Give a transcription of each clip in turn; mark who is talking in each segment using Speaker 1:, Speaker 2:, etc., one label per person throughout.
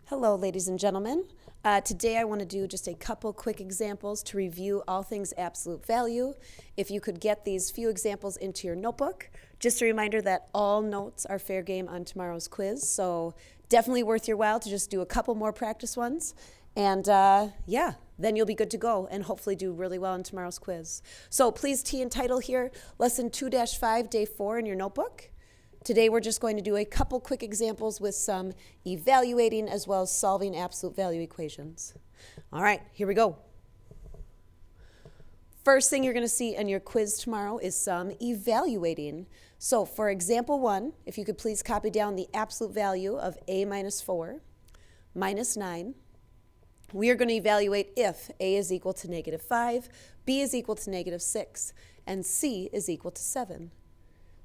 Speaker 1: Hello, ladies and gentlemen. Today I want to do just a couple quick examples to review all things absolute value. If you could get these few examples into your notebook. Just a reminder that all notes are fair game on tomorrow's quiz, so definitely worth your while to just do a couple more practice ones. And then you'll be good to go and hopefully do really well in tomorrow's quiz. So please T and title here, lesson 2-5, day 4 in your notebook. Today we're just going to do a couple quick examples with some evaluating as well as solving absolute value equations. All right, here we go. First thing you're going to see in your quiz tomorrow is some evaluating. So for example 1, if you could please copy down the absolute value of a minus 4 minus 9. We are going to evaluate if a is equal to negative 5, b is equal to negative 6, and c is equal to 7.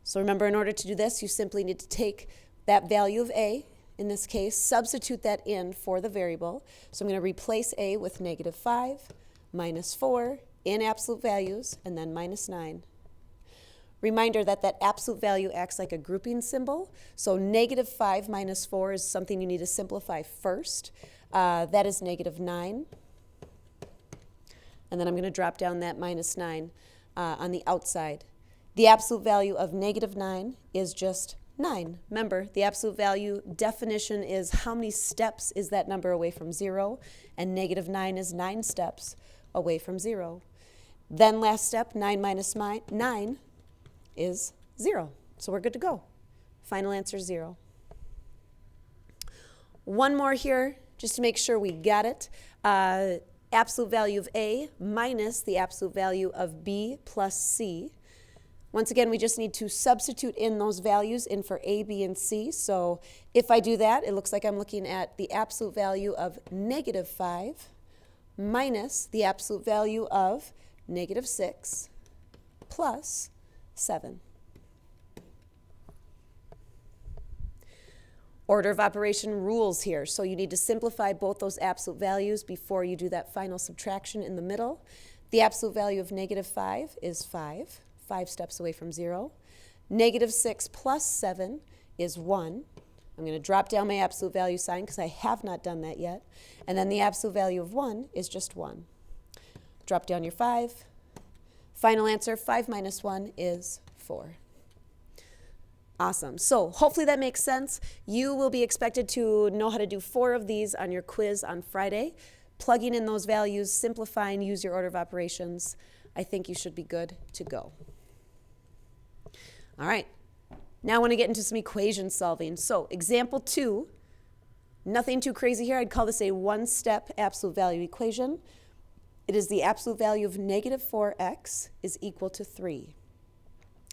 Speaker 1: So remember, in order to do this, you simply need to take that value of a, in this case, substitute that in for the variable. So I'm going to replace a with negative 5, minus 4 in absolute values, and then minus 9. Reminder that that absolute value acts like a grouping symbol. So negative 5 minus 4 is something you need to simplify first. That is negative 9. And then I'm going to drop down that minus 9 on the outside. The absolute value of negative 9 is just 9. Remember, the absolute value definition is how many steps is that number away from 0, and negative 9 is 9 steps away from 0. Then last step, 9 minus 9 is 0. So we're good to go. Final answer, 0. One more here, just to make sure we got it. Absolute value of a minus the absolute value of b plus c. Once again, we just need to substitute in those values in for a, b, and c. So if I do that, it looks like I'm looking at the absolute value of negative 5 minus the absolute value of negative 6 plus 7. Order of operation rules here. So you need to simplify both those absolute values before you do that final subtraction in the middle. The absolute value of negative 5 is 5 steps away from 0. Negative 6 plus 7 is 1. I'm going to drop down my absolute value sign because I have not done that yet. And then the absolute value of 1 is just 1. Drop down your 5. Final answer, 5 minus 1 is 4. Awesome. So hopefully that makes sense. You will be expected to know how to do 4 of these on your quiz on Friday. Plugging in those values, simplifying, use your order of operations. I think you should be good to go. All right, now I want to get into some equation solving. So example 2, nothing too crazy here. I'd call this a one-step absolute value equation. It is the absolute value of negative 4x is equal to 3.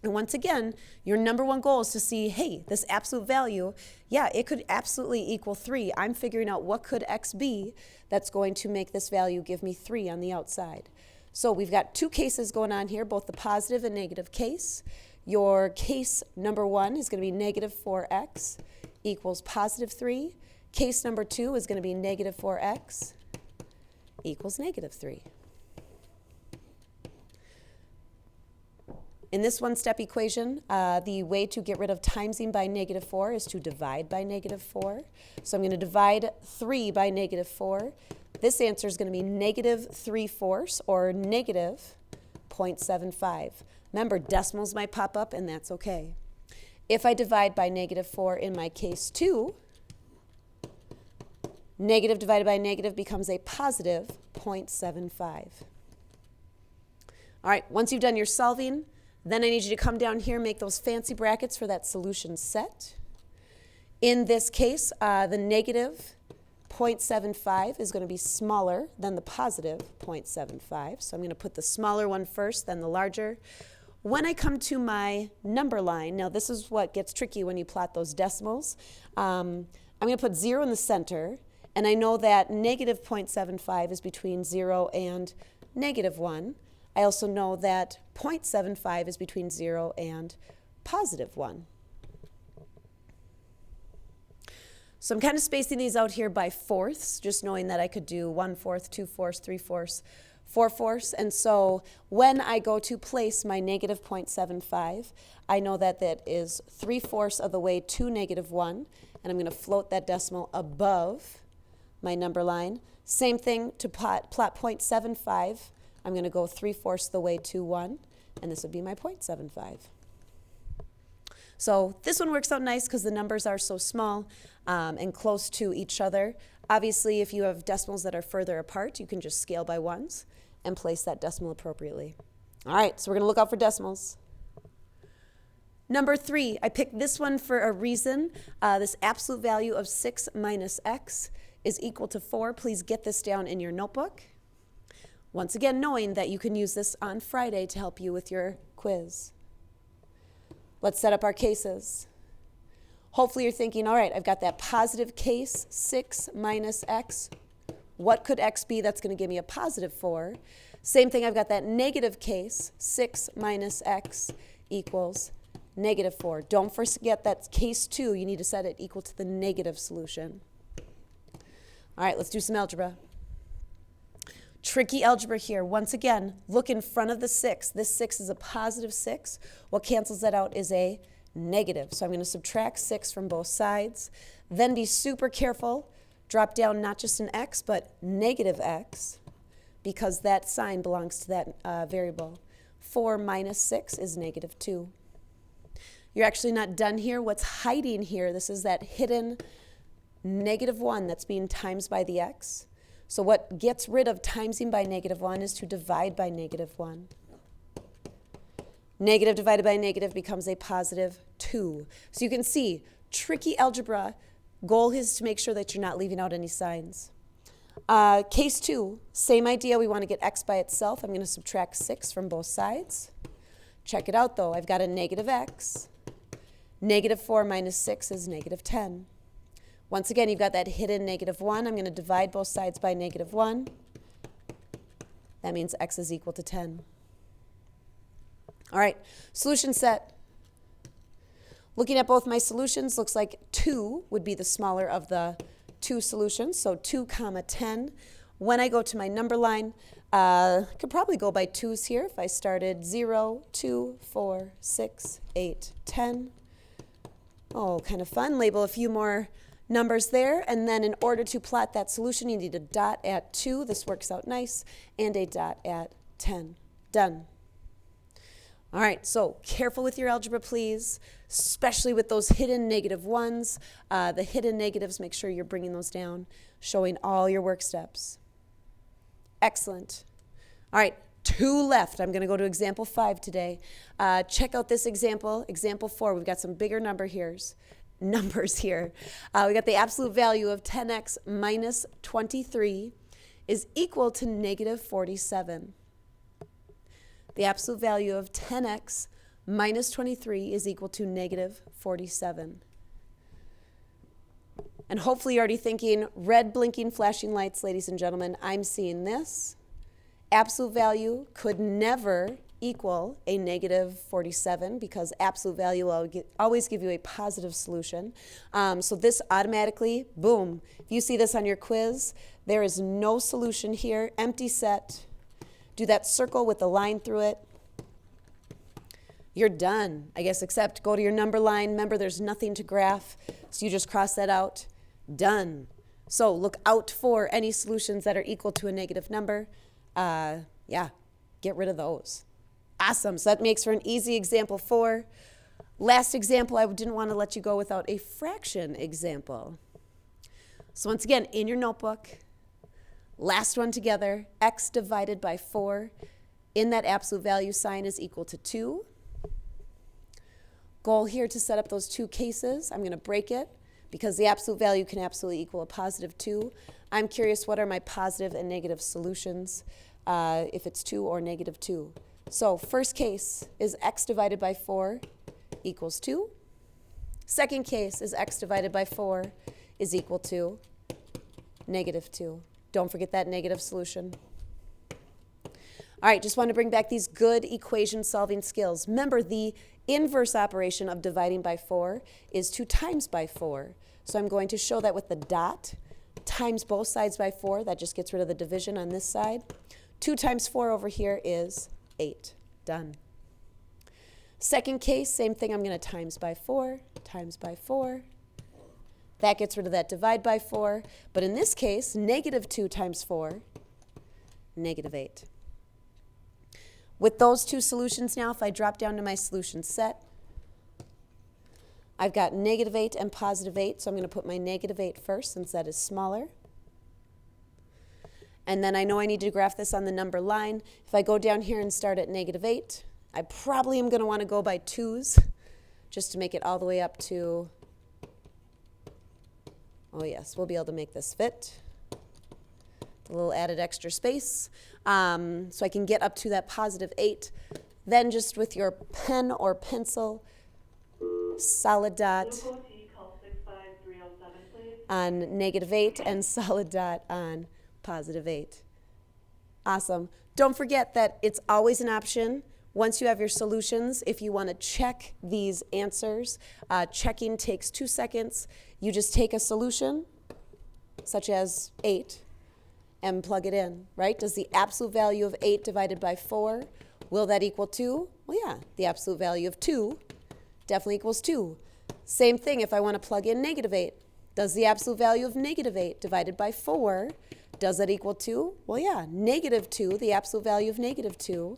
Speaker 1: And once again, your number one goal is to see, hey, this absolute value, yeah, it could absolutely equal 3. I'm figuring out what could x be that's going to make this value give me 3 on the outside. So we've got 2 cases going on here, both the positive and negative case. Your case number 1 is going to be negative 4x equals positive 3. Case number 2 is going to be negative 4x equals negative 3. In this one-step equation, the way to get rid of timesing by negative 4 is to divide by negative 4. So I'm going to divide 3 by negative 4. This answer is going to be negative 3/4 or negative 0.75. Remember, decimals might pop up, and that's okay. If I divide by negative 4 in my case 2, negative divided by negative becomes a positive 0.75. All right, once you've done your solving, then I need you to come down here and make those fancy brackets for that solution set. In this case, the negative 0.75 is going to be smaller than the positive 0.75. So I'm going to put the smaller one first, then the larger. When I come to my number line, now this is what gets tricky when you plot those decimals. I'm going to put 0 in the center, and I know that negative 0.75 is between 0 and negative 1. I also know that 0.75 is between 0 and positive 1. So I'm kind of spacing these out here by fourths, just knowing that I could do 1/4, 2/4, 3/4, 4/4. And so when I go to place my negative 0.75, I know that that is 3/4 of the way to negative 1. And I'm going to float that decimal above my number line. Same thing to plot 0.75. I'm going to go 3/4 the way to 1, and this would be my 0.75. So this one works out nice because the numbers are so small and close to each other. Obviously, if you have decimals that are further apart, you can just scale by ones and place that decimal appropriately. All right, so we're going to look out for decimals. Number 3, I picked this one for a reason. This absolute value of 6 minus x is equal to 4. Please get this down in your notebook. Once again, knowing that you can use this on Friday to help you with your quiz. Let's set up our cases. Hopefully you're thinking, all right, I've got that positive case, 6 minus x. What could x be that's going to give me a positive 4? Same thing, I've got that negative case, 6 minus x equals negative 4. Don't forget that case 2, you need to set it equal to the negative solution. All right, let's do some algebra. Tricky algebra here. Once again, look in front of the 6. This 6 is a positive 6. What cancels that out is a negative. So I'm going to subtract 6 from both sides. Then be super careful. Drop down not just an x, but negative x, because that sign belongs to that variable. 4 minus 6 is negative 2. You're actually not done here. What's hiding here, this is that hidden negative 1 that's being times by the x. So what gets rid of timesing by negative 1 is to divide by negative 1. Negative divided by negative becomes a positive 2. So you can see, tricky algebra, goal is to make sure that you're not leaving out any signs. Case 2, same idea. We want to get x by itself. I'm going to subtract 6 from both sides. Check it out, though. I've got a negative x. Negative 4 minus 6 is negative 10. Once again, you've got that hidden negative 1. I'm going to divide both sides by negative 1. That means x is equal to 10. All right, solution set. Looking at both my solutions, looks like 2 would be the smaller of the two solutions, so 2 comma 10. When I go to my number line, I could probably go by 2's here. If I started 0, 2, 4, 6, 8, 10. Oh, kind of fun. Label a few more numbers there, and then in order to plot that solution, you need a dot at 2. This works out nice, and a dot at 10. Done. All right, so careful with your algebra, please, especially with those hidden negative 1s. The hidden negatives, make sure you're bringing those down, showing all your work steps. Excellent. All right, 2 left. I'm going to go to example 5 today. Check out this example. Example 4, we've got some bigger numbers here. We got the absolute value of 10x minus 23 is equal to negative 47. The absolute value of 10x minus 23 is equal to negative 47. And hopefully you're already thinking, red blinking flashing lights, ladies and gentlemen, I'm seeing this. Absolute value could never equal a negative 47 because absolute value will always give you a positive solution. So this automatically, boom. If you see this on your quiz, there is no solution here. Empty set. Do that circle with the line through it. You're done, I guess, except go to your number line. Remember, there's nothing to graph, so you just cross that out. Done. So look out for any solutions that are equal to a negative number. Get rid of those. Awesome. So that makes for an easy example 4. Last example, I didn't want to let you go without a fraction example. So once again, in your notebook, last one together, x divided by 4 in that absolute value sign is equal to 2. Goal here to set up those 2 cases. I'm going to break it because the absolute value can absolutely equal a positive 2. I'm curious, what are my positive and negative solutions if it's 2 or negative 2? So first case is x divided by 4 equals 2. Second case is x divided by 4 is equal to negative 2. Don't forget that negative solution. All right, just want to bring back these good equation solving skills. Remember, the inverse operation of dividing by 4 is to times by 4. So I'm going to show that with the dot. Times both sides by 4, that just gets rid of the division on this side. 2 times 4 over here is 8. Done. Second case, same thing. I'm going to times by 4, times by 4. That gets rid of that divide by 4. But in this case, negative 2 times 4, negative 8. With those two solutions now, if I drop down to my solution set, I've got negative 8 and positive 8, so I'm going to put my negative 8 first since that is smaller. And then I know I need to graph this on the number line. If I go down here and start at negative 8, I probably am going to want to go by 2's just to make it all the way up to, oh yes, we'll be able to make this fit. A little added extra space. So I can get up to that positive 8. Then just with your pen or pencil, solid dot on negative 8 and solid dot on positive 8. Awesome. Don't forget that it's always an option once you have your solutions. If you want to check these answers, checking takes 2 seconds. You just take a solution, such as 8, and plug it in, right? Does the absolute value of 8 divided by 4, will that equal 2? Well, yeah, the absolute value of 2 definitely equals 2. Same thing if I want to plug in negative 8. Does the absolute value of negative 8 divided by 4, does that equal 2? Well, yeah, negative 2, the absolute value of negative 2,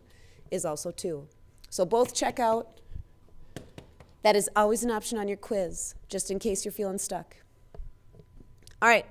Speaker 1: is also 2. So both check out. That is always an option on your quiz, just in case you're feeling stuck. All right.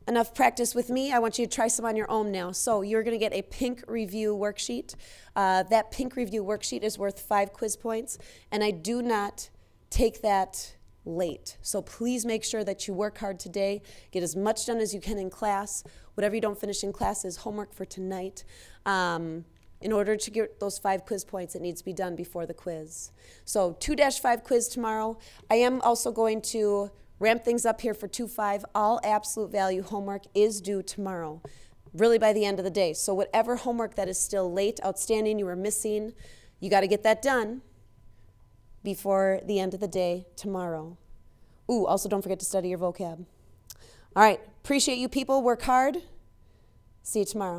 Speaker 1: Enough practice with me. I want you to try some on your own now. So you're going to get a pink review worksheet. That pink review worksheet is worth 5 quiz points, and I do not take that late. So please make sure that you work hard today. Get as much done as you can in class. Whatever you don't finish in class is homework for tonight. In order to get those 5 quiz points, it needs to be done before the quiz. So 2-5 quiz tomorrow. I am also going to ramp things up here for 2-5. All absolute value homework is due tomorrow, really by the end of the day. So whatever homework that is still late, outstanding, you are missing, you got to get that done before the end of the day tomorrow. Ooh, also don't forget to study your vocab. All right, appreciate you people. Work hard. See you tomorrow.